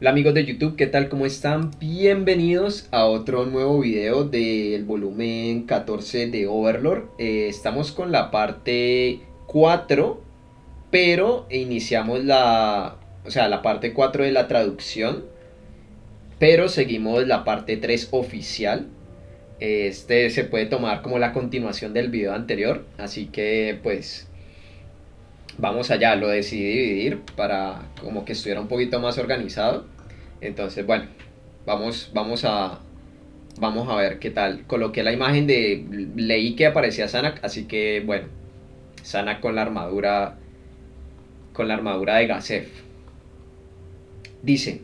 Hola amigos de YouTube, ¿qué tal? ¿Cómo están? Bienvenidos a otro nuevo video del volumen 14 de Overlord. Estamos con la parte 4, pero iniciamos la parte 4 de la traducción, pero seguimos la parte 3 oficial. Este se puede tomar como la continuación del video anterior, así que pues vamos allá, lo decidí dividir para como que estuviera un poquito más organizado. Entonces, bueno, vamos a ver qué tal. Coloqué la imagen leí que aparecía Sanak, así que bueno, Sanak con la armadura de Gazef. Dice,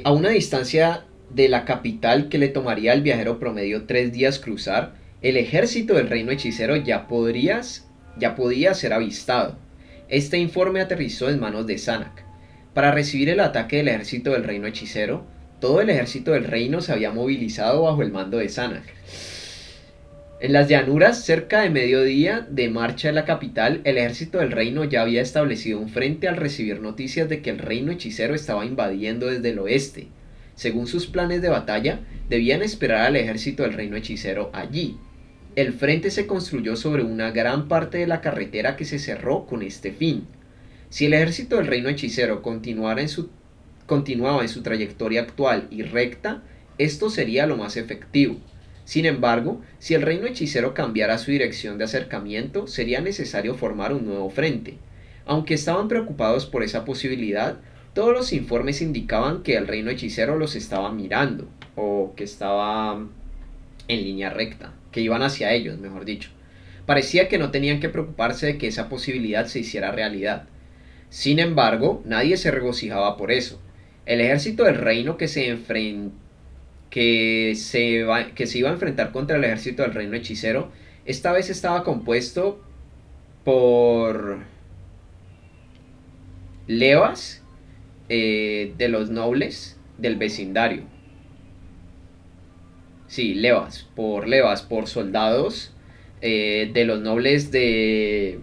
a una distancia de la capital que le tomaría al viajero promedio 3 días cruzar, el ejército del reino hechicero ya podía ser avistado. Este informe aterrizó en manos de Sanak. Para recibir el ataque del ejército del reino hechicero, todo el ejército del reino se había movilizado bajo el mando de Sanak. En las llanuras, cerca de mediodía de marcha de la capital, el ejército del reino ya había establecido un frente al recibir noticias de que el reino hechicero estaba invadiendo desde el oeste. Según sus planes de batalla, debían esperar al ejército del reino hechicero allí. El frente se construyó sobre una gran parte de la carretera que se cerró con este fin. Si el ejército del reino hechicero continuaba en su trayectoria actual y recta, esto sería lo más efectivo. Sin embargo, si el reino hechicero cambiara su dirección de acercamiento, sería necesario formar un nuevo frente. Aunque estaban preocupados por esa posibilidad, todos los informes indicaban que el reino hechicero los estaba mirando, o que estaba en línea recta, que iban hacia ellos, mejor dicho. Parecía que no tenían que preocuparse de que esa posibilidad se hiciera realidad. Sin embargo, nadie se regocijaba por eso. El ejército del reino que se iba a enfrentar contra el ejército del reino hechicero, esta vez estaba compuesto por levas de los nobles del vecindario. Sí, levas, por soldados de los nobles de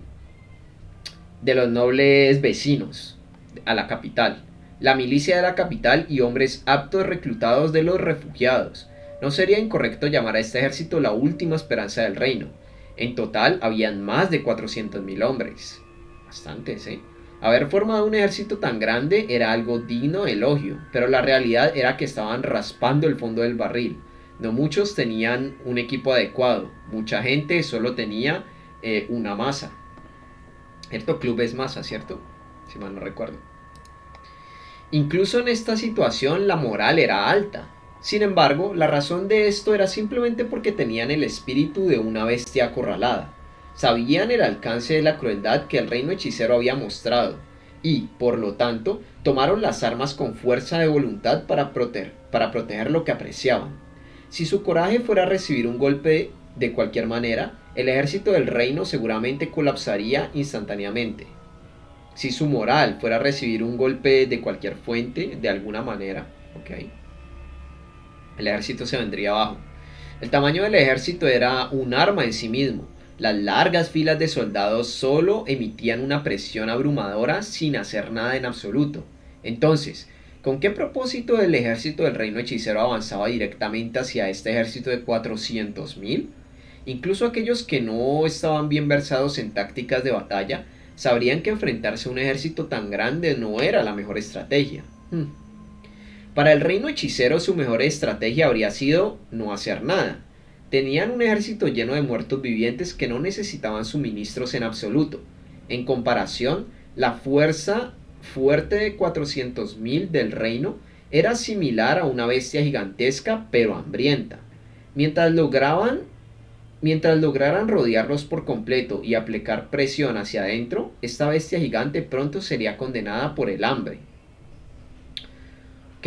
los nobles vecinos a la capital, la milicia de la capital y hombres aptos reclutados de los refugiados. No sería incorrecto llamar a este ejército la última esperanza del reino. En total habían más de 400.000 hombres. Bastantes, ¿eh? Haber formado un ejército tan grande era algo digno de elogio, pero la realidad era que estaban raspando el fondo del barril. No muchos tenían un equipo adecuado, mucha gente solo tenía una masa. Cierto club es masa, ¿cierto? Si mal no recuerdo. Incluso en esta situación la moral era alta. Sin embargo, la razón de esto era simplemente porque tenían el espíritu de una bestia acorralada. Sabían el alcance de la crueldad que el reino hechicero había mostrado y, por lo tanto, tomaron las armas con fuerza de voluntad para proteger lo que apreciaban. Si su coraje fuera recibir un golpe de cualquier manera, el ejército del reino seguramente colapsaría instantáneamente. Si su moral fuera recibir un golpe de cualquier fuente, de alguna manera, ¿ok? El ejército se vendría abajo. El tamaño del ejército era un arma en sí mismo. Las largas filas de soldados solo emitían una presión abrumadora sin hacer nada en absoluto. Entonces, ¿con qué propósito el ejército del reino hechicero avanzaba directamente hacia este ejército de 400.000? Incluso aquellos que no estaban bien versados en tácticas de batalla sabrían que enfrentarse a un ejército tan grande no era la mejor estrategia. Para el reino hechicero su mejor estrategia habría sido no hacer nada. Tenían un ejército lleno de muertos vivientes que no necesitaban suministros en absoluto. En comparación, la fuerza fuerte de 400.000 del reino era similar a una bestia gigantesca pero hambrienta. Mientras lograban Mientras lograran rodearlos por completo y aplicar presión hacia adentro, esta bestia gigante pronto sería condenada por el hambre. Ok,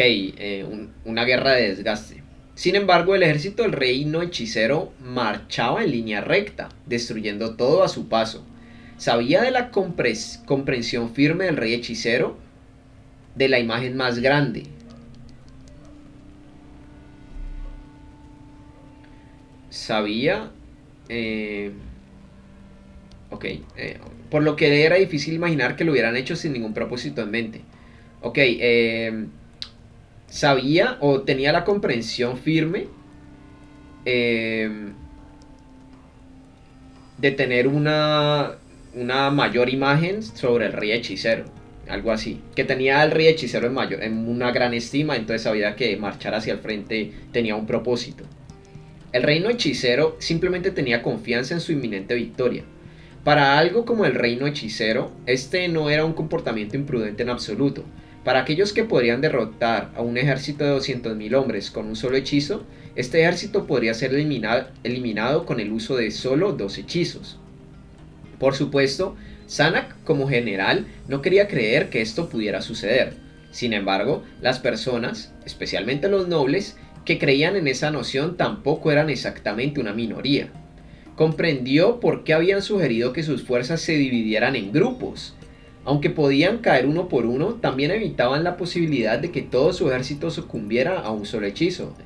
una guerra de desgaste. Sin embargo, el ejército del reino hechicero marchaba en línea recta, destruyendo todo a su paso. Sabía de la comprensión firme del rey hechicero de la imagen más grande. Sabía eh, Ok, por lo que era difícil imaginar que lo hubieran hecho sin ningún propósito en mente. Ok, sabía o tenía la comprensión firme eh, de tener una mayor imagen sobre el rey hechicero. Algo así. Que tenía al rey hechicero en una gran estima, entonces sabía que marchar hacia el frente tenía un propósito. El reino hechicero simplemente tenía confianza en su inminente victoria. Para algo como el reino hechicero, este no era un comportamiento imprudente en absoluto. Para aquellos que podrían derrotar a un ejército de 200.000 hombres con un solo hechizo, este ejército podría ser eliminado con el uso de solo 2 hechizos. Por supuesto, Sanak como general no quería creer que esto pudiera suceder. Sin embargo, las personas, especialmente los nobles, que creían en esa noción tampoco eran exactamente una minoría. Comprendió por qué habían sugerido que sus fuerzas se dividieran en grupos. Aunque podían caer uno por uno, también evitaban la posibilidad de que todo su ejército sucumbiera a un solo hechizo.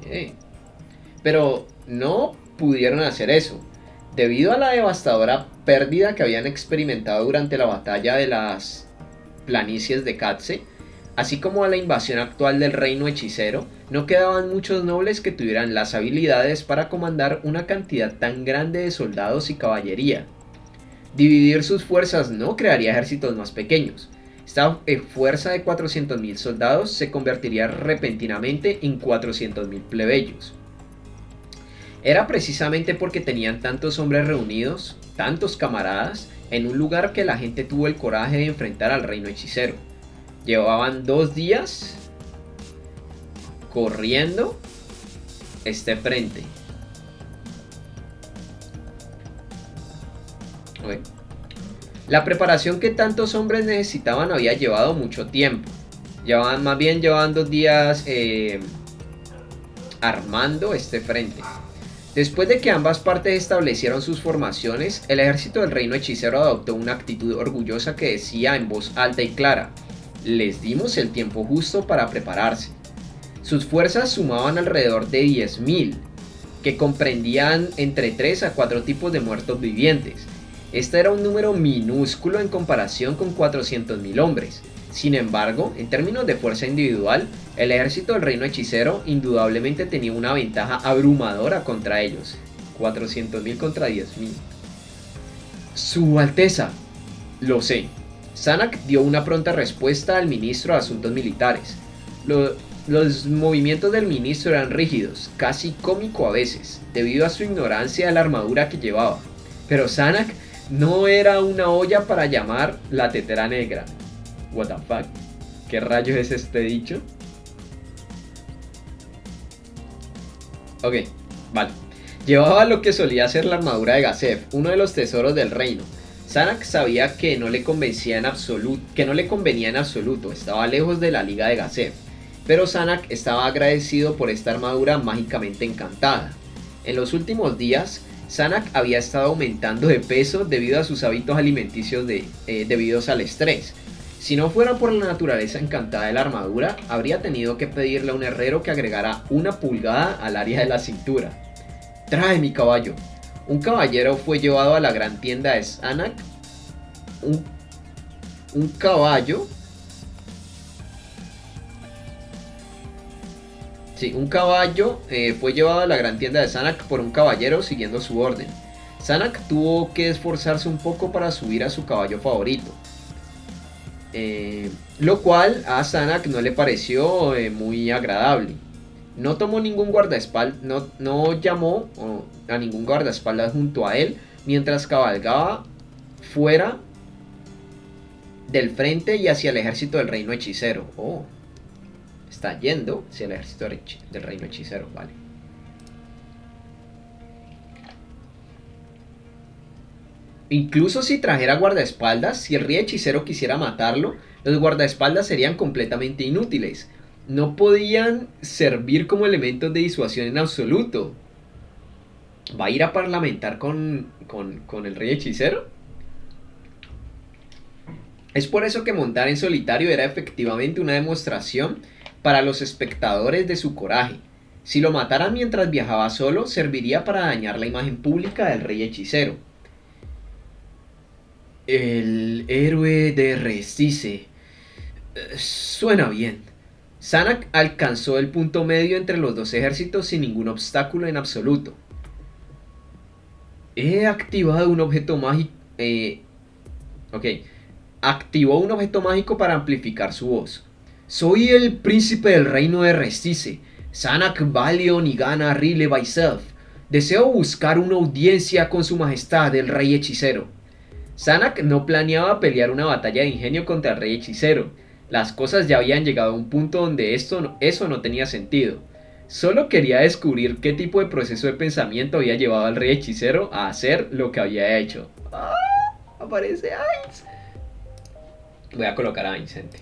Pero no pudieron hacer eso. Debido a la devastadora pérdida que habían experimentado durante la batalla de las planicies de Katze, así como a la invasión actual del reino hechicero, no quedaban muchos nobles que tuvieran las habilidades para comandar una cantidad tan grande de soldados y caballería. Dividir sus fuerzas no crearía ejércitos más pequeños. Esta fuerza de 400.000 soldados se convertiría repentinamente en 400.000 plebeyos. Era precisamente porque tenían tantos hombres reunidos, tantos camaradas, en un lugar que la gente tuvo el coraje de enfrentar al reino hechicero. Llevaban 2 días corriendo este frente. Okay. La preparación que tantos hombres necesitaban había llevado mucho tiempo. Llevaban 2 días armando este frente. Después de que ambas partes establecieron sus formaciones, el ejército del reino hechicero adoptó una actitud orgullosa que decía en voz alta y clara: les dimos el tiempo justo para prepararse. Sus fuerzas sumaban alrededor de 10.000, que comprendían entre 3 a 4 tipos de muertos vivientes. Este era un número minúsculo en comparación con 400.000 hombres. Sin embargo, en términos de fuerza individual, el ejército del reino hechicero indudablemente tenía una ventaja abrumadora contra ellos. 400.000 contra 10.000. Su Alteza. Lo sé. Sanak dio una pronta respuesta al ministro de Asuntos Militares. Los movimientos del ministro eran rígidos, casi cómico a veces, debido a su ignorancia de la armadura que llevaba. Pero Sanak no era una olla para llamar la tetera negra. What the fuck? ¿Qué rayos es este dicho? Ok, vale. Llevaba lo que solía ser la armadura de Gazef, uno de los tesoros del reino. Sanak sabía que no le convenía en absoluto, estaba lejos de la liga de Gazef. Pero Sanak estaba agradecido por esta armadura mágicamente encantada. En los últimos días, Sanak había estado aumentando de peso debido a sus hábitos alimenticios debidos al estrés. Si no fuera por la naturaleza encantada de la armadura, habría tenido que pedirle a un herrero que agregara 1 pulgada al área de la cintura. Trae mi caballo. Un caballero fue llevado a la gran tienda de Sanak. Un caballo. Sí, un caballo fue llevado a la gran tienda de Sanak por un caballero siguiendo su orden. Sanak tuvo que esforzarse un poco para subir a su caballo favorito. Lo cual a Sanak no le pareció muy agradable. No tomó ningún guardaespaldas, no llamó a ningún guardaespaldas junto a él mientras cabalgaba fuera del frente y hacia el ejército del reino hechicero. Oh, está yendo hacia el ejército del reino hechicero, vale. Incluso si trajera guardaespaldas, si el rey hechicero quisiera matarlo, los guardaespaldas serían completamente inútiles. No podían servir como elementos de disuasión en absoluto. ¿Va a ir a parlamentar con el rey hechicero? Es por eso que montar en solitario era efectivamente una demostración para los espectadores de su coraje. Si lo mataran mientras viajaba solo, serviría para dañar la imagen pública del rey hechicero. El héroe de Restice. Suena bien. Sanak alcanzó el punto medio entre los dos ejércitos sin ningún obstáculo en absoluto. He activado un objeto mágico. Ok. Activó un objeto mágico para amplificar su voz. Soy el príncipe del reino de Restice, Sanak Valion y Gana Rile Baiself. Deseo buscar una audiencia con su majestad, el rey hechicero. Sanak no planeaba pelear una batalla de ingenio contra el rey hechicero. Las cosas ya habían llegado a un punto donde eso no tenía sentido. Solo quería descubrir qué tipo de proceso de pensamiento había llevado al rey hechicero a hacer lo que había hecho. ¡Ah! Aparece Ainz. Voy a colocar a Ainz, gente.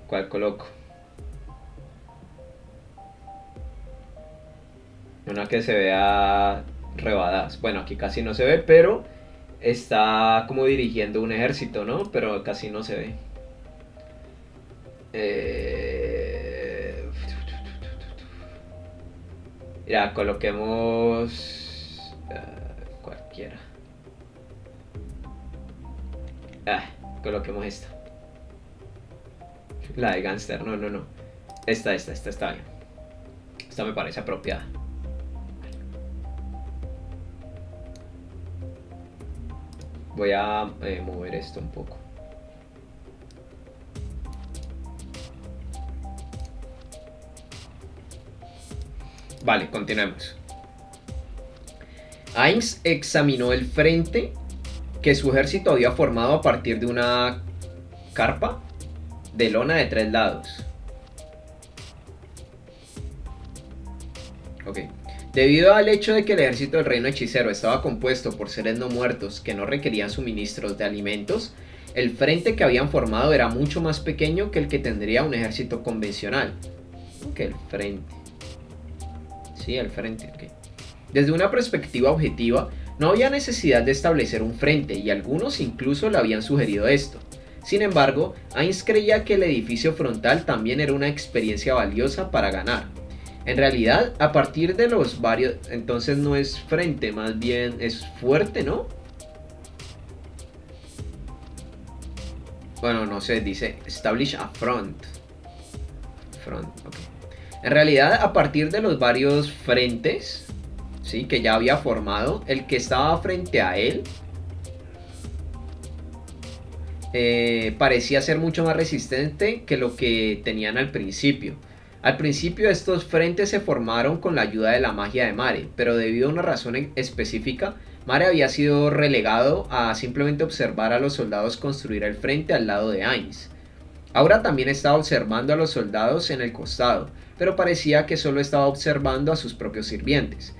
¿Cuál coloco? Una que se vea rebadadas. Bueno, aquí casi no se ve, pero está como dirigiendo un ejército, ¿no? Pero casi no se ve. Ya, coloquemos cualquiera. Coloquemos esta. La de Gangster, no. Esta está bien. Esta me parece apropiada. Voy a mover esto un poco. Vale, continuemos. Ainz examinó el frente que su ejército había formado a partir de una carpa de lona de 3 lados. Ok. Debido al hecho de que el ejército del reino hechicero estaba compuesto por seres no muertos que no requerían suministros de alimentos, el frente que habían formado era mucho más pequeño que el que tendría un ejército convencional. Ok, el frente. Sí, el frente, ok. Desde una perspectiva objetiva, no había necesidad de establecer un frente y algunos incluso le habían sugerido esto. Sin embargo, Ainz creía que el edificio frontal también era una experiencia valiosa para ganar. En realidad, a partir de los varios... Entonces no es frente, más bien es fuerte, ¿no? Bueno, no sé, dice establish a front. Front, ok. En realidad, a partir de los varios frentes, ¿sí?, que ya había formado, el que estaba frente a él parecía ser mucho más resistente que lo que tenían al principio. Al principio estos frentes se formaron con la ayuda de la magia de Mare, pero debido a una razón específica, Mare había sido relegado a simplemente observar a los soldados construir el frente al lado de Ainz. Aura también estaba observando a los soldados en el costado, pero parecía que solo estaba observando a sus propios sirvientes.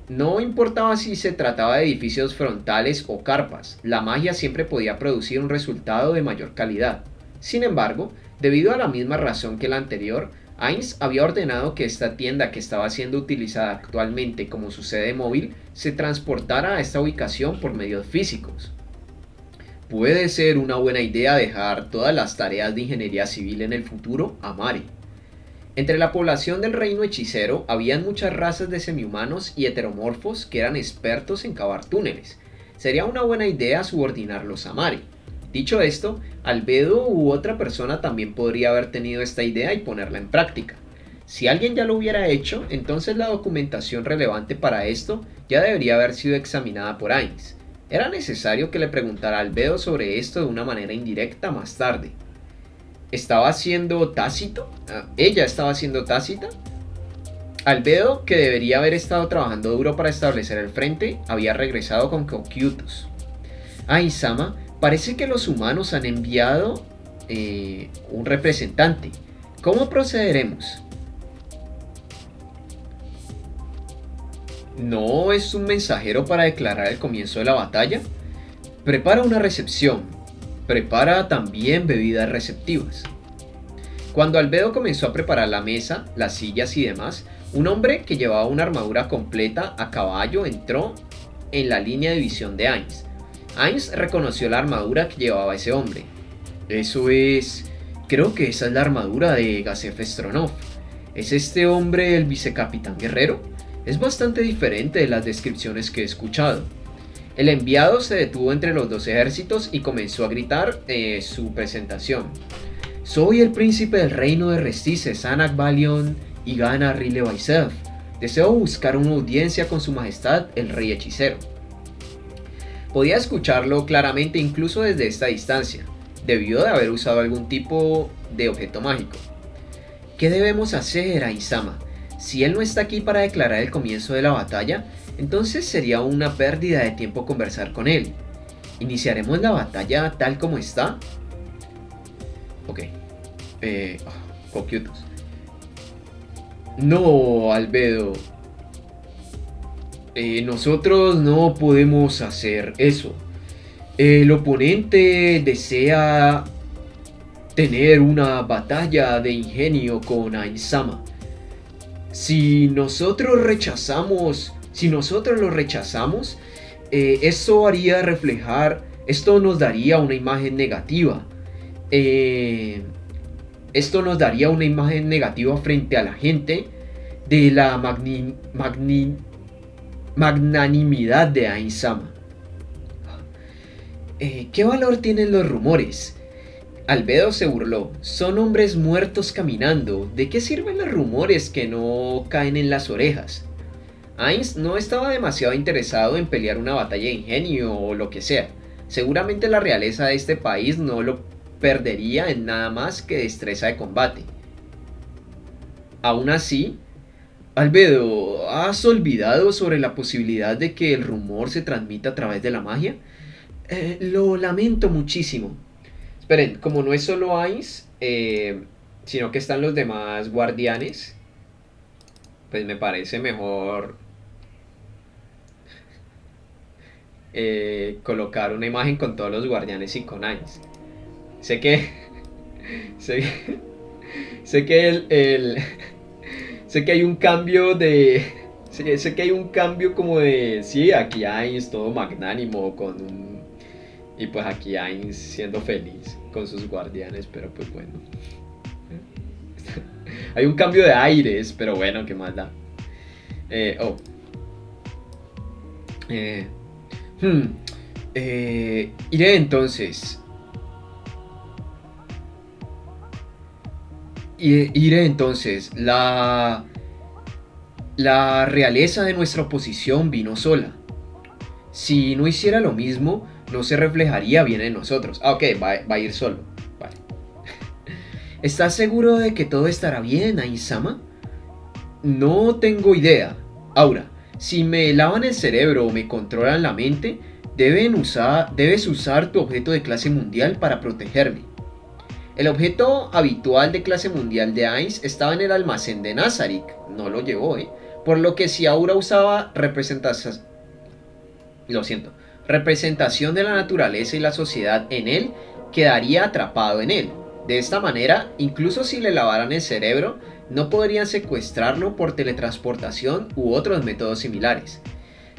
No importaba si se trataba de edificios frontales o carpas, la magia siempre podía producir un resultado de mayor calidad. Sin embargo, debido a la misma razón que la anterior, Ainz había ordenado que esta tienda que estaba siendo utilizada actualmente como su sede móvil se transportara a esta ubicación por medios físicos. Puede ser una buena idea dejar todas las tareas de ingeniería civil en el futuro a Mare. Entre la población del reino hechicero habían muchas razas de semihumanos y heteromorfos que eran expertos en cavar túneles. Sería una buena idea subordinarlos a Mare. Dicho esto, Albedo u otra persona también podría haber tenido esta idea y ponerla en práctica. Si alguien ya lo hubiera hecho, entonces la documentación relevante para esto ya debería haber sido examinada por Ainz. Era necesario que le preguntara a Albedo sobre esto de una manera indirecta más tarde. ¿Estaba siendo tácito? ¿Ella estaba siendo tácita? Albedo, que debería haber estado trabajando duro para establecer el frente, había regresado con Cocytus. Sama, parece que los humanos han enviado un representante. ¿Cómo procederemos? ¿No es un mensajero para declarar el comienzo de la batalla? Prepara una recepción. Prepara también bebidas receptivas. Cuando Albedo comenzó a preparar la mesa, las sillas y demás, un hombre que llevaba una armadura completa a caballo entró en la línea de visión de Ainz. Ainz reconoció la armadura que llevaba ese hombre. Eso es... Creo que esa es la armadura de Gazef Stronov. ¿Es este hombre el vicecapitán guerrero? Es bastante diferente de las descripciones que he escuchado. El enviado se detuvo entre los dos ejércitos y comenzó a gritar su presentación. Soy el príncipe del reino de Restice, Sanak Balion y Gana Rile Baisev. Deseo buscar una audiencia con su majestad, el rey hechicero. Podía escucharlo claramente incluso desde esta distancia. Debió de haber usado algún tipo de objeto mágico. ¿Qué debemos hacer, Aizama? Si él no está aquí para declarar el comienzo de la batalla, entonces sería una pérdida de tiempo conversar con él. ¿Iniciaremos la batalla tal como está? Ok. Coquiotos. No, Albedo. Nosotros no podemos hacer eso. El oponente desea tener una batalla de ingenio con Ainsama. Si nosotros lo rechazamos, esto nos daría una imagen negativa. Esto nos daría una imagen negativa frente a la gente de la magnanimidad de Ainsama. ¿Qué valor tienen los rumores? Albedo se burló. Son hombres muertos caminando. ¿De qué sirven los rumores que no caen en las orejas? Ainz no estaba demasiado interesado en pelear una batalla de ingenio o lo que sea. Seguramente la realeza de este país no lo perdería en nada más que destreza de combate. Aún así, Albedo, ¿has olvidado sobre la posibilidad de que el rumor se transmita a través de la magia? Lo lamento muchísimo. Esperen, como no es solo Ainz, sino que están los demás guardianes, pues me parece mejor colocar una imagen con todos los guardianes y con Ainz. Sé que... sé, sé que sé que hay un cambio de... Sé que hay un cambio como de... Sí, aquí Ainz todo magnánimo con un... Y pues aquí Ainz siendo feliz con sus guardianes, pero pues bueno. Hay un cambio de aires, pero bueno, qué más da. Iré entonces. Iré entonces. La realeza de nuestra oposición vino sola. Si no hiciera lo mismo, no se reflejaría bien en nosotros. Ah, ok, va a ir solo. Vale. ¿Estás seguro de que todo estará bien, Ainsama? No tengo idea. Aura, si me lavan el cerebro o me controlan la mente, debes usar tu objeto de clase mundial para protegerme. El objeto habitual de clase mundial de Ainz estaba en el almacén de Nazarik. No lo llevó, por lo que si Aura usaba representación de la naturaleza y la sociedad en él, quedaría atrapado en él. De esta manera, incluso si le lavaran el cerebro, no podrían secuestrarlo por teletransportación u otros métodos similares.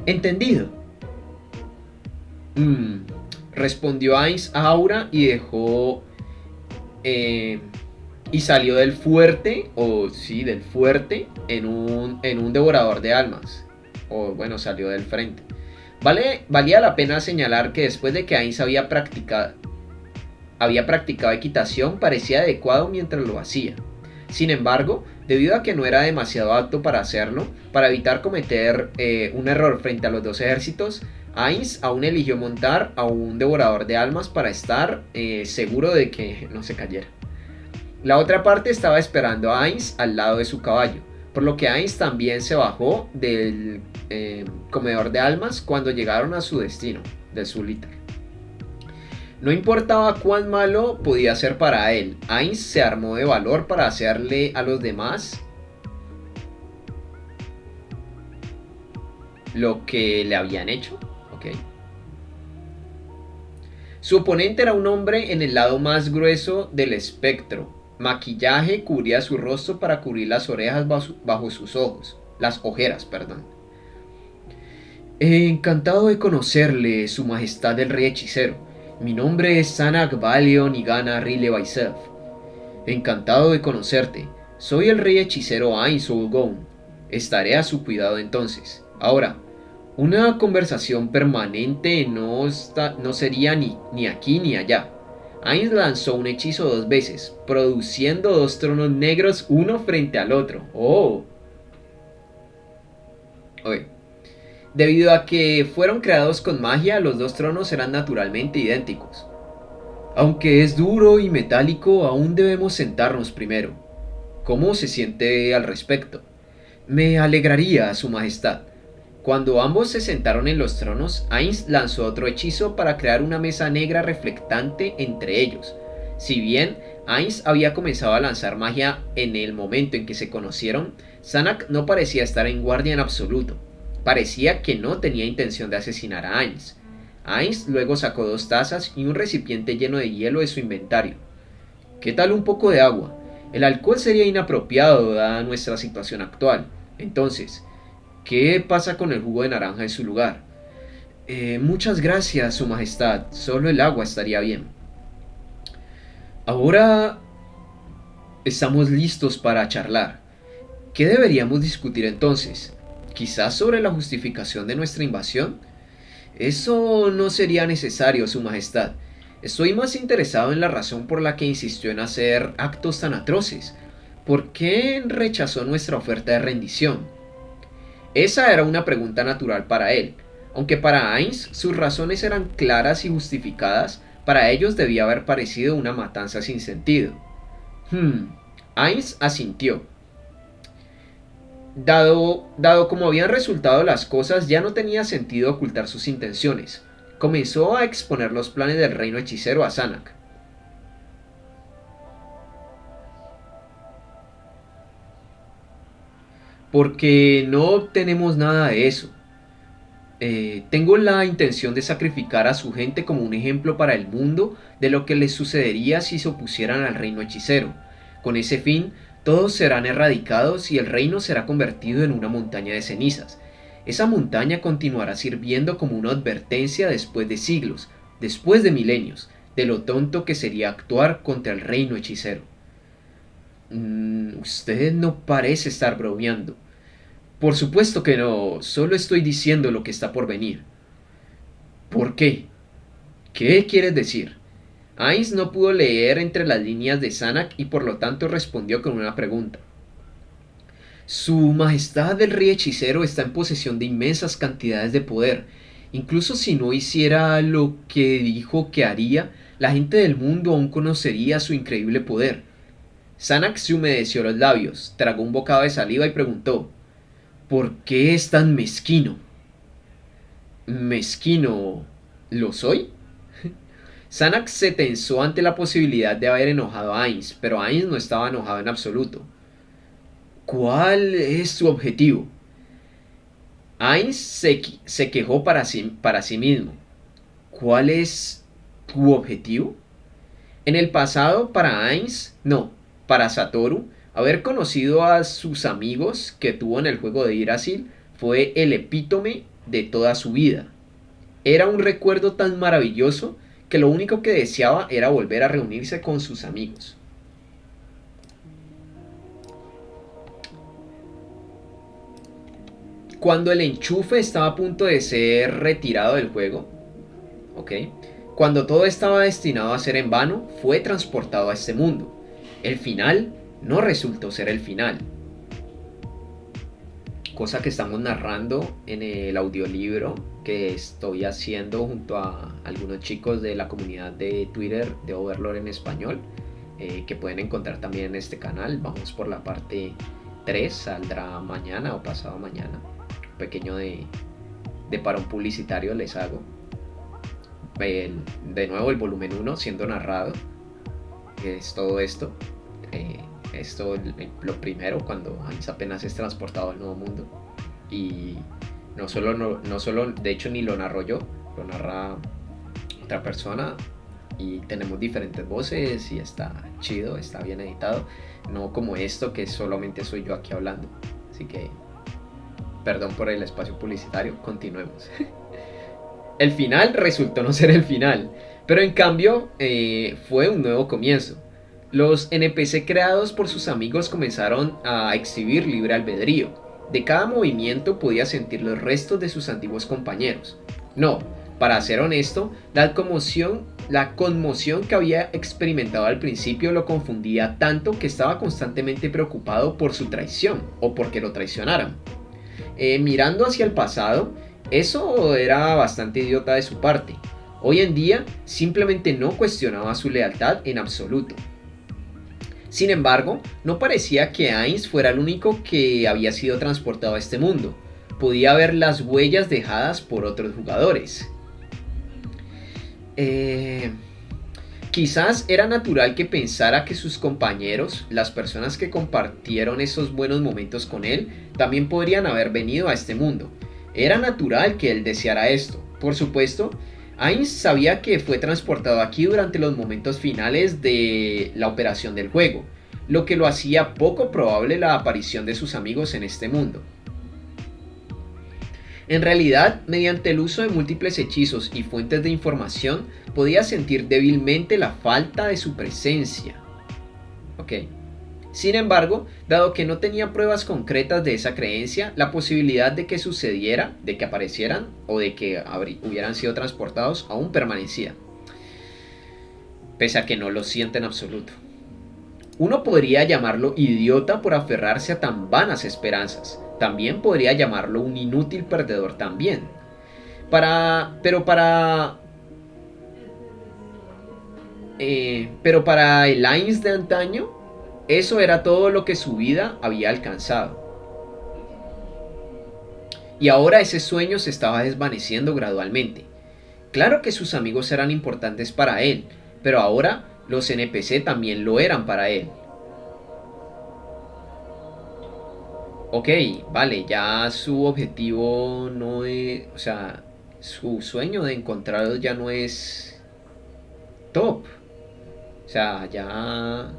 ¿Entendido? Respondió Ainz a Aura y dejó... y salió del fuerte, del fuerte, en un devorador de almas. O bueno, salió del frente. Valía la pena señalar que después de que Ainz había practicado equitación, parecía adecuado mientras lo hacía. Sin embargo, debido a que no era demasiado apto para hacerlo, para evitar cometer un error frente a los dos ejércitos, Ainz aún eligió montar a un devorador de almas para estar seguro de que no se cayera. La otra parte estaba esperando a Ainz al lado de su caballo, por lo que Ainz también se bajó del comedor de almas cuando llegaron a su destino, del Zulitar. No importaba cuán malo podía ser para él, Ainz se armó de valor para hacerle a los demás lo que le habían hecho. Okay. Su oponente era un hombre en el lado más grueso del espectro. Maquillaje cubría su rostro para cubrir las orejas bajo sus ojos. Las ojeras, perdón. Encantado de conocerle, su majestad el rey hechicero. Mi nombre es Sanak Balion y Gana Rile Baisev. Encantado de conocerte. Soy el rey hechicero Ainz Ulgon. Estaré a su cuidado entonces. Ahora, una conversación permanente no sería ni aquí ni allá. Ainz lanzó un hechizo 2 veces, produciendo 2 tronos negros uno frente al otro. ¡Oh! Oye. Debido a que fueron creados con magia, los 2 tronos serán naturalmente idénticos. Aunque es duro y metálico, aún debemos sentarnos primero. ¿Cómo se siente al respecto? Me alegraría, Su Majestad. Cuando ambos se sentaron en los tronos, Ainz lanzó otro hechizo para crear una mesa negra reflectante entre ellos. Si bien Ainz había comenzado a lanzar magia en el momento en que se conocieron, Zanak no parecía estar en guardia en absoluto. Parecía que no tenía intención de asesinar a Ainz. Ainz luego sacó 2 tazas y un recipiente lleno de hielo de su inventario. ¿Qué tal un poco de agua? El alcohol sería inapropiado dada nuestra situación actual. Entonces, ¿qué pasa con el jugo de naranja en su lugar? Muchas gracias, Su Majestad. Solo el agua estaría bien. Ahora estamos listos para charlar. ¿Qué deberíamos discutir entonces? ¿Quizás sobre la justificación de nuestra invasión? Eso no sería necesario, Su Majestad. Estoy más interesado en la razón por la que insistió en hacer actos tan atroces. ¿Por qué rechazó nuestra oferta de rendición? Esa era una pregunta natural para él. Aunque para Ainz sus razones eran claras y justificadas, para ellos debía haber parecido una matanza sin sentido. Ainz asintió. Dado como habían resultado las cosas, ya no tenía sentido ocultar sus intenciones. Comenzó a exponer los planes del reino hechicero a Zanak. Porque no obtenemos nada de eso. Tengo la intención de sacrificar a su gente como un ejemplo para el mundo de lo que les sucedería si se opusieran al reino hechicero. Con ese fin, todos serán erradicados y el reino será convertido en una montaña de cenizas. Esa montaña continuará sirviendo como una advertencia después de siglos, después de milenios, de lo tonto que sería actuar contra el reino hechicero. Usted no parece estar bromeando. Por supuesto que no, solo estoy diciendo lo que está por venir. ¿Por qué? ¿Qué quieres decir? Ainz no pudo leer entre las líneas de Zanak y por lo tanto respondió con una pregunta. Su Majestad el Rey Hechicero está en posesión de inmensas cantidades de poder. Incluso si no hiciera lo que dijo que haría, la gente del mundo aún conocería su increíble poder. Zanak se humedeció los labios, tragó un bocado de saliva y preguntó: ¿por qué es tan mezquino? ¿Mezquino lo soy? Zanak se tensó ante la posibilidad de haber enojado a Ainz, pero Ainz no estaba enojado en absoluto. ¿Cuál es su objetivo? Ainz se quejó para sí mismo. ¿Cuál es tu objetivo? En el pasado, para Ainz, no, para Satoru, haber conocido a sus amigos que tuvo en el juego de Yggdrasil fue el epítome de toda su vida. Era un recuerdo tan maravilloso que lo único que deseaba era volver a reunirse con sus amigos. Cuando el enchufe estaba a punto de ser retirado del juego, ¿ok? Cuando todo estaba destinado a ser en vano, fue transportado a este mundo. El final no resultó ser el final. Cosa que estamos narrando en el audiolibro que estoy haciendo junto a algunos chicos de la comunidad de Twitter de Overlord en español, que pueden encontrar también en este canal. Vamos por la parte 3, saldrá mañana o pasado mañana. Un pequeño de parón publicitario les hago. De nuevo el volumen 1 siendo narrado. Es todo esto. Esto lo primero cuando Ainz apenas es transportado al nuevo mundo. Y no solo de hecho ni lo narro yo, lo narra otra persona. Y tenemos diferentes voces y está chido, está bien editado. No como esto que solamente soy yo aquí hablando. Así que perdón por el espacio publicitario, continuemos. El final resultó no ser el final, pero en cambio fue un nuevo comienzo. Los NPC creados por sus amigos comenzaron a exhibir libre albedrío. De cada movimiento podía sentir los restos de sus antiguos compañeros. No, para ser honesto, la conmoción que había experimentado al principio lo confundía tanto que estaba constantemente preocupado por su traición o porque lo traicionaran. Mirando hacia el pasado, eso era bastante idiota de su parte. Hoy en día simplemente no cuestionaba su lealtad en absoluto. Sin embargo, no parecía que Ainz fuera el único que había sido transportado a este mundo. Podía ver las huellas dejadas por otros jugadores. Quizás era natural que pensara que sus compañeros, las personas que compartieron esos buenos momentos con él, también podrían haber venido a este mundo. Era natural que él deseara esto. Por supuesto, Ainz sabía que fue transportado aquí durante los momentos finales de la operación del juego, lo que lo hacía poco probable la aparición de sus amigos en este mundo. En realidad, mediante el uso de múltiples hechizos y fuentes de información, podía sentir débilmente la falta de su presencia. Ok. Sin embargo, dado que no tenía pruebas concretas de esa creencia, la posibilidad de que sucediera, de que aparecieran o de que hubieran sido transportados aún permanecía, pese a que no lo siente en absoluto. Uno podría llamarlo idiota por aferrarse a tan vanas esperanzas. También podría llamarlo un inútil perdedor también. Pero para el Ainz de antaño, eso era todo lo que su vida había alcanzado. Y ahora ese sueño se estaba desvaneciendo gradualmente. Claro que sus amigos eran importantes para él, pero ahora los NPC también lo eran para él. Ok, vale, ya su objetivo no es... O sea, su sueño de encontrarlos ya no es top. O sea, ya...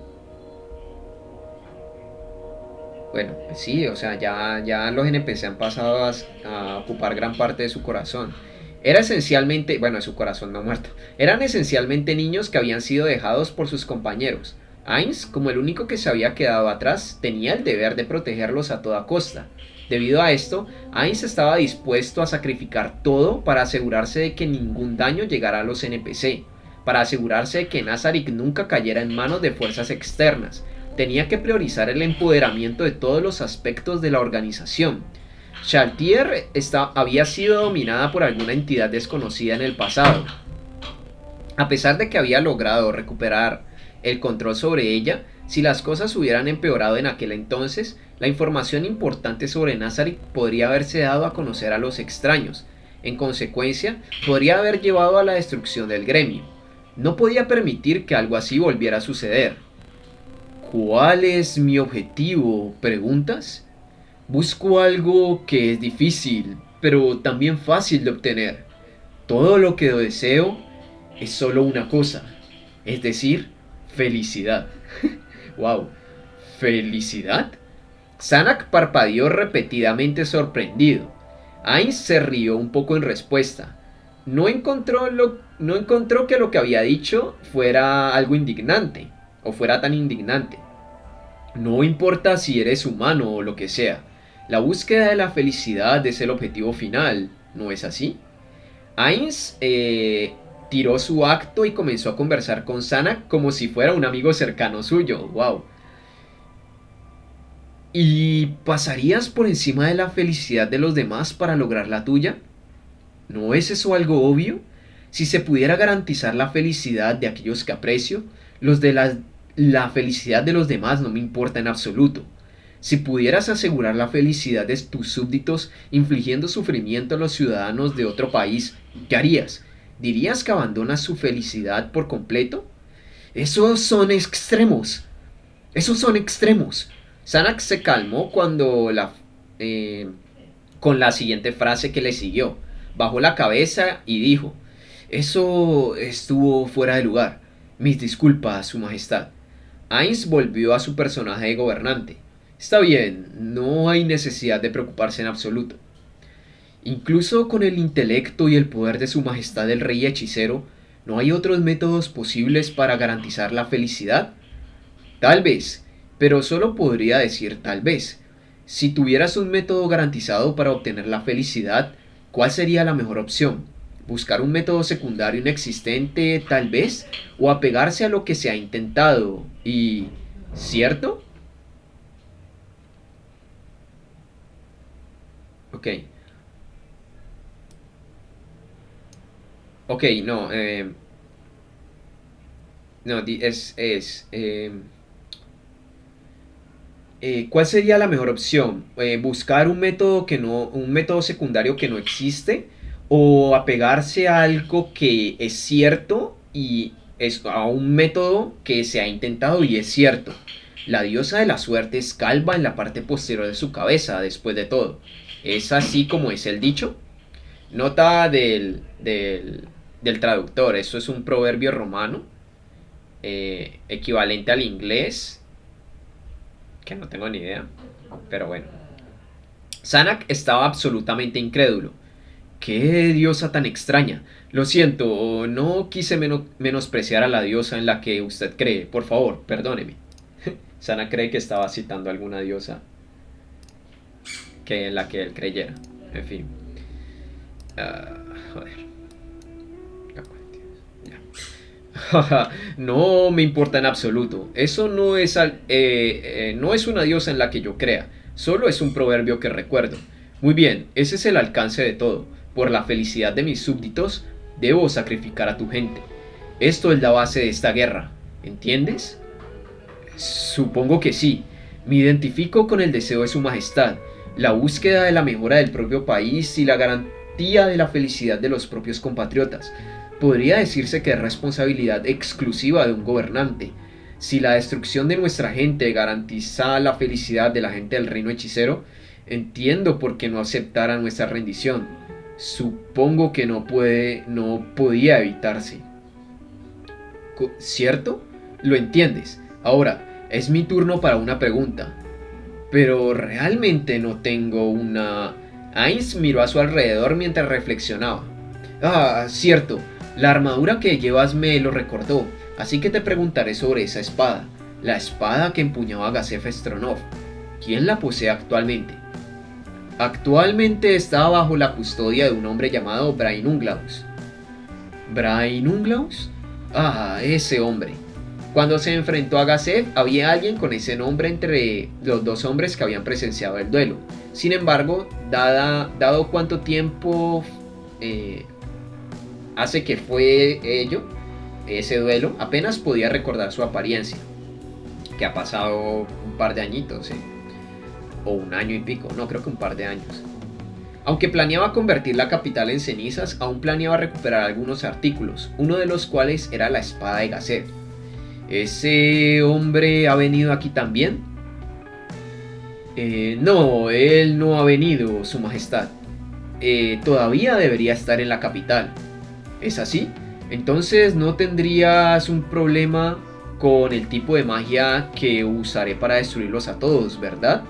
Bueno, sí, o sea, ya los NPC han pasado a ocupar gran parte de su corazón. Era esencialmente, bueno, de su corazón no muerto. Eran esencialmente niños que habían sido dejados por sus compañeros. Ainz, como el único que se había quedado atrás, tenía el deber de protegerlos a toda costa. Debido a esto, Ainz estaba dispuesto a sacrificar todo para asegurarse de que ningún daño llegara a los NPC, para asegurarse de que Nazarick nunca cayera en manos de fuerzas externas. Tenía que priorizar el empoderamiento de todos los aspectos de la organización. Chaltier había sido dominada por alguna entidad desconocida en el pasado. A pesar de que había logrado recuperar el control sobre ella, si las cosas hubieran empeorado en aquel entonces, la información importante sobre Nazarick podría haberse dado a conocer a los extraños. En consecuencia, podría haber llevado a la destrucción del gremio. No podía permitir que algo así volviera a suceder. ¿Cuál es mi objetivo? ¿Preguntas? Busco algo que es difícil, pero también fácil de obtener. Todo lo que deseo es solo una cosa, es decir, felicidad. Wow, ¿felicidad? Zanak parpadeó repetidamente sorprendido. Ainz se rió un poco en respuesta. No encontró que lo que había dicho fuera algo indignante, o fuera tan indignante. No importa si eres humano o lo que sea, la búsqueda de la felicidad es el objetivo final, ¿no es así? Ainz tiró su acto y comenzó a conversar con Zanak como si fuera un amigo cercano suyo. Wow. ¿Y pasarías por encima de la felicidad de los demás para lograr la tuya? ¿No es eso algo obvio? Si se pudiera garantizar la felicidad de aquellos que aprecio, la felicidad de los demás no me importa en absoluto. Si pudieras asegurar la felicidad de tus súbditos infligiendo sufrimiento a los ciudadanos de otro país, ¿qué harías? ¿Dirías que abandonas su felicidad por completo? Esos son extremos. Esos son extremos. Zanak se calmó con la siguiente frase que le siguió. Bajó la cabeza y dijo: eso estuvo fuera de lugar. Mis disculpas, Su Majestad. Ainz volvió a su personaje de gobernante. Está bien, no hay necesidad de preocuparse en absoluto. Incluso con el intelecto y el poder de Su Majestad el Rey Hechicero, ¿no hay otros métodos posibles para garantizar la felicidad? Tal vez, pero solo podría decir tal vez. Si tuvieras un método garantizado para obtener la felicidad, ¿cuál sería la mejor opción? ¿Buscar un método secundario inexistente, tal vez? ¿O apegarse a lo que se ha intentado? Y... ¿cierto? Ok. Ok, no. No, ¿cuál sería la mejor opción? ¿Buscar un método que no, un método secundario que no existe? ¿O apegarse a algo que es cierto y es a un método que se ha intentado y es cierto? La diosa de la suerte es calva en la parte posterior de su cabeza, después de todo. ¿Es así como es el dicho? Nota del traductor, eso es un proverbio romano equivalente al inglés, que no tengo ni idea, pero bueno. Sanak estaba absolutamente incrédulo. ¡Qué diosa tan extraña! Lo siento, no quise menospreciar a la diosa en la que usted cree. Por favor, perdóneme. Sanak cree que estaba citando a alguna diosa que en la que él creyera. En fin. Joder. No me importa en absoluto. Eso no es una diosa en la que yo crea. Solo es un proverbio que recuerdo. Muy bien, ese es el alcance de todo. Por la felicidad de mis súbditos, debo sacrificar a tu gente. Esto es la base de esta guerra. ¿Entiendes? Supongo que sí. Me identifico con el deseo de su majestad, la búsqueda de la mejora del propio país y la garantía de la felicidad de los propios compatriotas. Podría decirse que es responsabilidad exclusiva de un gobernante. Si la destrucción de nuestra gente garantiza la felicidad de la gente del reino hechicero, entiendo por qué no aceptara nuestra rendición. Supongo que no podía evitarse. ¿Cierto? Lo entiendes. Ahora, es mi turno para una pregunta. Pero realmente no tengo una... Ainz miró a su alrededor mientras reflexionaba. Ah, cierto. La armadura que llevas me lo recordó, así que te preguntaré sobre esa espada. La espada que empuñaba Gasef Stronov. ¿Quién la posee actualmente? Actualmente está bajo la custodia de un hombre llamado Brain Unglaus. ¿Brain Unglaus? Ah, ese hombre. Cuando se enfrentó a Gasef, había alguien con ese nombre entre los dos hombres que habían presenciado el duelo. Sin embargo, dado cuánto tiempo hace que fue ese duelo, apenas podía recordar su apariencia. Que ha pasado un par de añitos, o un año y pico, no, creo que un par de años. Aunque planeaba convertir la capital en cenizas, aún planeaba recuperar algunos artículos, uno de los cuales era la espada de Gasef. ¿Ese hombre ha venido aquí también? No, él no ha venido, su majestad. Todavía debería estar en la capital. ¿Es así? Entonces no tendrías un problema con el tipo de magia que usaré para destruirlos a todos, ¿verdad?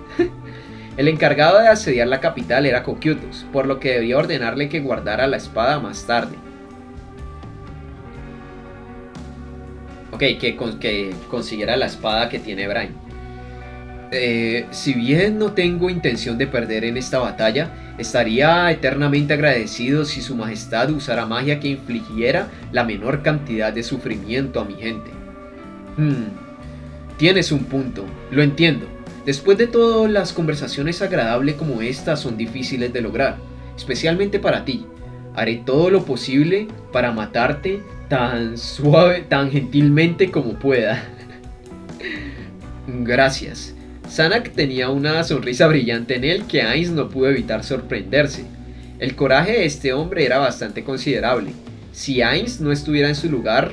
El encargado de asediar la capital era Cocytus, por lo que debía ordenarle que guardara la espada más tarde. Ok, que consiguiera la espada que tiene Brain. Si bien no tengo intención de perder en esta batalla, estaría eternamente agradecido si su majestad usara magia que infligiera la menor cantidad de sufrimiento a mi gente. Tienes un punto, lo entiendo. Después de todo, las conversaciones agradables como esta son difíciles de lograr, especialmente para ti. Haré todo lo posible para matarte tan suave, tan gentilmente como pueda. Gracias. Sanak tenía una sonrisa brillante en él que Ainz no pudo evitar sorprenderse. El coraje de este hombre era bastante considerable. Si Ainz estuviera en su lugar,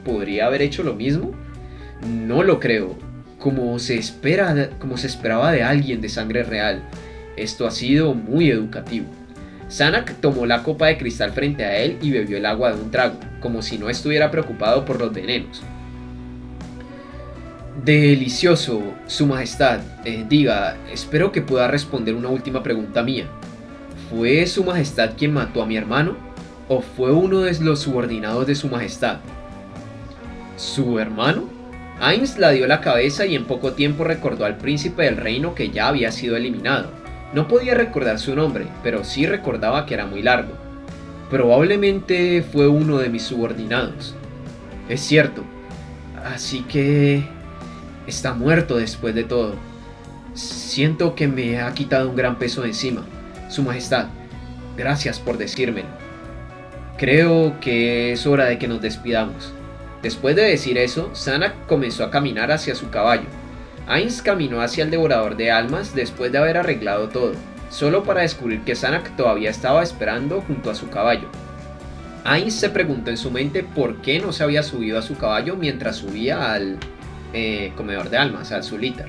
¿podría haber hecho lo mismo? No lo creo. Como se esperaba de alguien de sangre real. Esto ha sido muy educativo. Sanak tomó la copa de cristal frente a él y bebió el agua de un trago, como si no estuviera preocupado por los venenos. Delicioso, su majestad. Diga, espero que pueda responder una última pregunta mía. ¿Fue su majestad quien mató a mi hermano? ¿O fue uno de los subordinados de su majestad? ¿Su hermano? Ainz la dio la cabeza y en poco tiempo recordó al príncipe del reino que ya había sido eliminado. No podía recordar su nombre, pero sí recordaba que era muy largo. Probablemente fue uno de mis subordinados. Es cierto. Así que... está muerto después de todo. Siento que me ha quitado un gran peso de encima. Su Majestad, gracias por decírmelo. Creo que es hora de que nos despidamos. Después de decir eso, Zanak comenzó a caminar hacia su caballo. Ainz caminó hacia el devorador de almas después de haber arreglado todo, solo para descubrir que Zanak todavía estaba esperando junto a su caballo. Ainz se preguntó en su mente por qué no se había subido a su caballo mientras subía al comedor de almas, al Zulítar.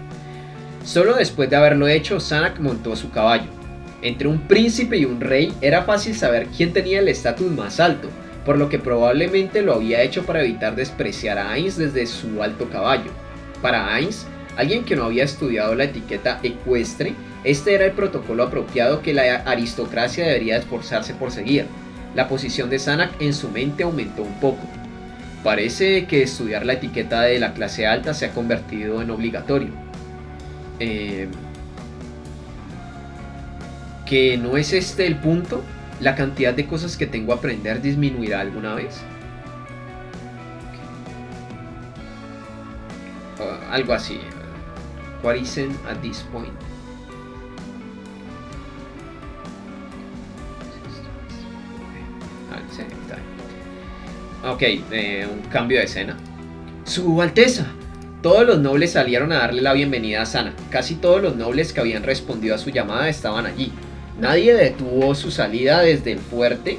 Solo después de haberlo hecho, Zanak montó su caballo. Entre un príncipe y un rey era fácil saber quién tenía el estatus más alto, por lo que probablemente lo había hecho para evitar despreciar a Ainz desde su alto caballo. Para Ainz, alguien que no había estudiado la etiqueta ecuestre, este era el protocolo apropiado que la aristocracia debería esforzarse por seguir. La posición de Zanak en su mente aumentó un poco. Parece que estudiar la etiqueta de la clase alta se ha convertido en obligatorio. ¿Que no es este el punto? ¿La cantidad de cosas que tengo a aprender disminuirá alguna vez? Algo así. What isn't at this point? Ok, un cambio de escena. ¡Su Alteza! Todos los nobles salieron a darle la bienvenida a Zanak. Casi todos los nobles que habían respondido a su llamada estaban allí. Nadie detuvo su salida desde el fuerte,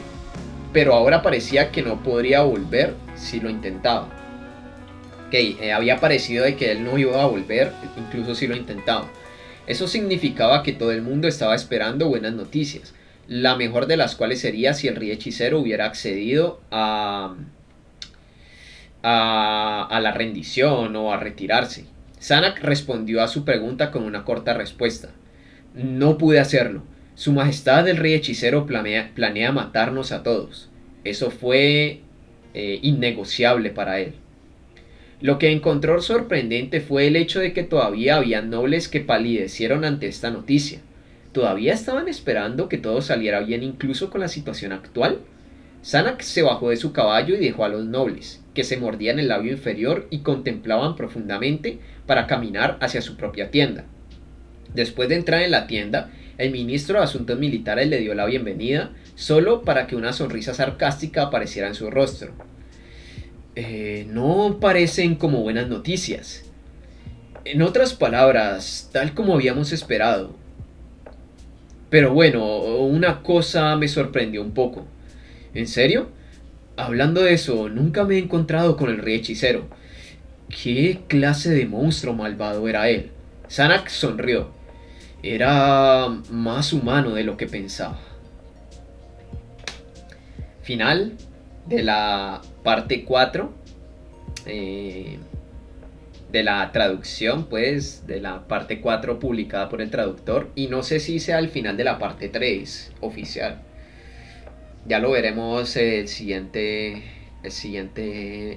pero ahora parecía que no podría volver si lo intentaba. Había parecido de que él no iba a volver, incluso si lo intentaba. Eso significaba que todo el mundo estaba esperando buenas noticias, la mejor de las cuales sería si el rey hechicero hubiera accedido a la rendición o a retirarse. Zanak respondió a su pregunta con una corta respuesta. No pude hacerlo. Su Majestad el Rey Hechicero planea matarnos a todos. Eso fue innegociable para él. Lo que encontró sorprendente fue el hecho de que todavía había nobles que palidecieron ante esta noticia. ¿Todavía estaban esperando que todo saliera bien incluso con la situación actual? Zanak se bajó de su caballo y dejó a los nobles, que se mordían el labio inferior y contemplaban profundamente para caminar hacia su propia tienda. Después de entrar en la tienda, el ministro de Asuntos Militares le dio la bienvenida, solo para que una sonrisa sarcástica apareciera en su rostro. No parecen como buenas noticias. En otras palabras, tal como habíamos esperado. Pero bueno, una cosa me sorprendió un poco. ¿En serio? Hablando de eso, nunca me he encontrado con el rey hechicero. ¿Qué clase de monstruo malvado era él? Zanak sonrió. Era más humano de lo que pensaba. Final de la parte 4 de la traducción, pues, de la parte 4 publicada por el traductor. Y no sé si sea el final de la parte 3 oficial. Ya lo veremos el siguiente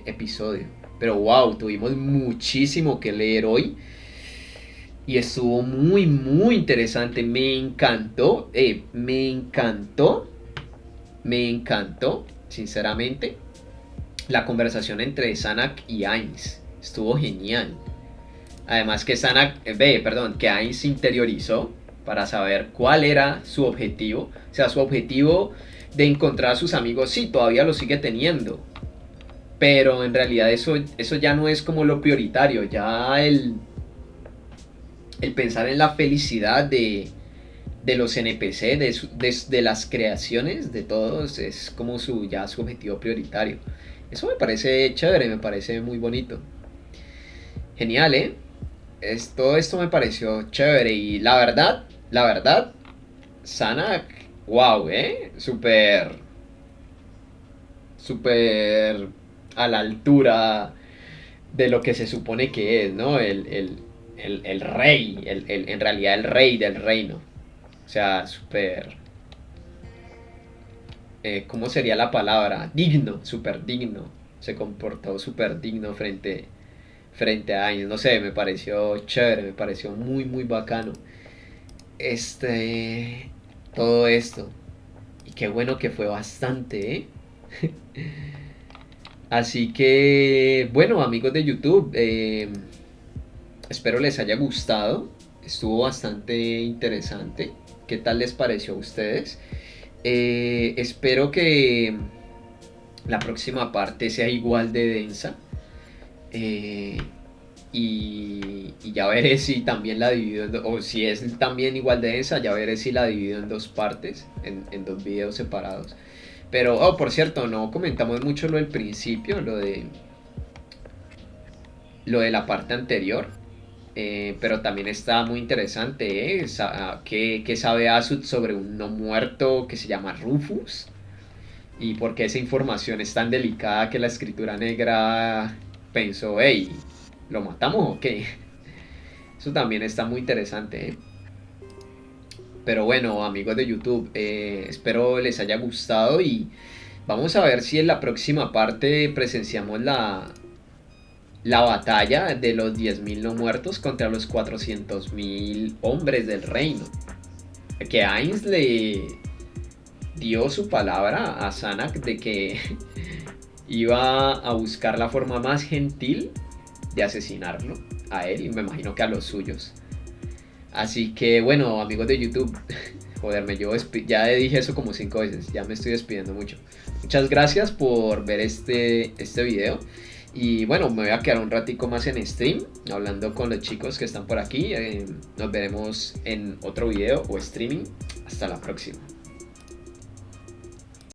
episodio. Pero wow, tuvimos muchísimo que leer hoy. Y estuvo muy, muy interesante. Me encantó. Me encantó, sinceramente, la conversación entre Zanak y Ainz. Estuvo genial. Además que que Ainz interiorizó para saber cuál era su objetivo. O sea, su objetivo de encontrar a sus amigos, sí, todavía lo sigue teniendo. Pero en realidad eso ya no es como lo prioritario. Ya el pensar en la felicidad de los NPC, de las creaciones, de todos, es como su objetivo prioritario. Eso me parece chévere, me parece muy bonito. Genial, ¿eh? Todo esto me pareció chévere y la verdad, Zanak, wow, ¿eh? Súper a la altura de lo que se supone que es, ¿no? El rey, en realidad el rey del reino. O sea, súper... ¿cómo sería la palabra? Digno, súper digno. Se comportó súper digno frente a Ainz. No sé, me pareció chévere, me pareció muy, muy bacano. Este, todo esto. Y qué bueno que fue bastante, ¿eh? Así que, bueno, amigos de YouTube, espero les haya gustado. Estuvo bastante interesante. ¿Qué tal les pareció a ustedes? Espero que la próxima parte sea igual de densa. Eh, y ya veré si también la divido o si es también igual de densa, ya veré si la divido en dos partes, en dos videos separados. Pero, oh, por cierto, no comentamos mucho lo del principio, lo de la parte anterior. Pero también está muy interesante, ¿eh? ¿Qué sabe Asud sobre un no muerto que se llama Rufus? Y por qué esa información es tan delicada que la escritura negra pensó, hey, ¿lo matamos o qué? Eso también está muy interesante, ¿eh? Pero bueno, amigos de YouTube, espero les haya gustado y vamos a ver si en la próxima parte presenciamos la batalla de los 10.000 no muertos contra los 400.000 hombres del reino. Que Ainz le dio su palabra a Zanak de que iba a buscar la forma más gentil de asesinarlo a él y me imagino que a los suyos. Así que bueno, amigos de YouTube, joderme, yo ya dije eso como 5 veces, ya me estoy despidiendo mucho. Muchas gracias por ver este video. Y bueno, me voy a quedar un ratico más en stream, hablando con los chicos que están por aquí. Nos veremos en otro video o streaming. Hasta la próxima.